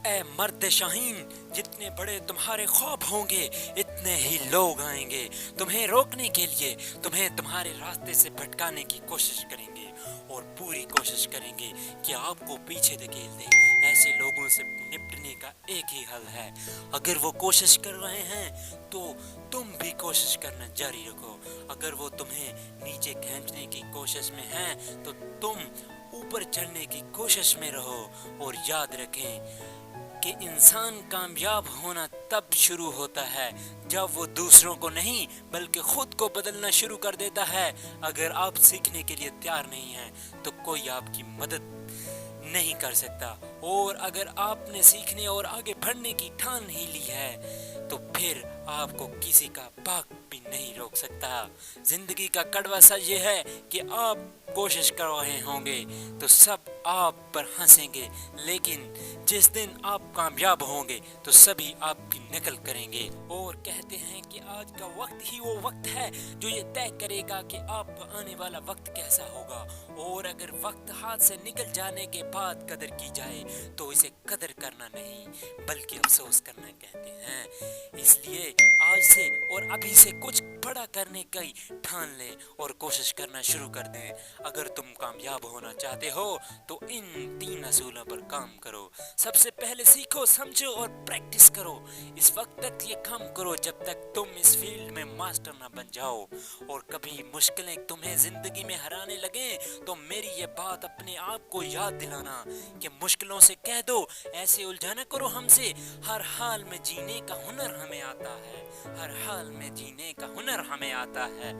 اے مرد شاہین، جتنے بڑے تمہارے خواب ہوں گے اتنے ہی لوگ آئیں گے تمہیں روکنے کے لیے، تمہیں تمہارے راستے سے بھٹکانے کی کوشش کریں گے اور پوری کوشش کریں گے کہ آپ کو پیچھے دھکیل دیں۔ ایسے لوگوں سے نپٹنے کا ایک ہی حل ہے، اگر وہ کوشش کر رہے ہیں تو تم بھی کوشش کرنا جاری رکھو، اگر وہ تمہیں نیچے کھینچنے کی کوشش میں ہیں تو تم اوپر چڑھنے کی کوشش میں رہو۔ اور یاد رکھیں کہ انسان کامیاب ہونا تب شروع ہوتا ہے جب وہ دوسروں کو نہیں بلکہ خود کو بدلنا شروع کر دیتا ہے۔ اگر آپ سیکھنے کے لیے تیار نہیں ہیں تو کوئی آپ کی مدد نہیں کر سکتا، اور اگر آپ نے سیکھنے اور آگے بڑھنے کی ٹھان ہی لی ہے تو پھر آپ کو کسی کا باغ بھی نہیں روک سکتا۔ زندگی کا کڑوا سچ یہ ہے کہ آپ کوشش کر رہے ہوں گے تو سب آپ پر ہنسیں گے، لیکن جس دن آپ کامیاب ہوں گے تو سبھی آپ کی نقل کریں گے۔ اور کہتے ہیں کہ آج کا وقت ہی وہ وقت ہے جو یہ طے کرے گا کہ آپ کا آنے والا وقت کیسا ہوگا، اور اگر وقت ہاتھ سے نکل جانے کے بعد قدر کی جائے تو اسے قدر کرنا نہیں بلکہ افسوس کرنا کہتے ہیں۔ اس لیے آج سے اور ابھی سے کچھ بڑا کرنے کی ٹھان لیں اور کوشش کرنا شروع کر دیں۔ اگر تم کامیاب ہونا چاہتے ہو تو ان 3 اصولوں پر کام کرو۔ سب سے پہلے سیکھو، سمجھو اور پریکٹس کرو۔ اس وقت تک یہ کام کرو جب تک تم اس فیلڈ میں ماسٹر نہ بن جاؤ، اور کبھی مشکلیں تمہیں زندگی میں ہرانے لگیں تو میری یہ بات اپنے آپ کو یاد دلانا کہ مشکلوں سے کہہ دو ایسے الجھا نہ کرو ہم سے، ہر حال میں جینے کا ہنر ہمیں آتا ہے، ہر حال میں جینے کا ہنر ہمیں آتا ہے۔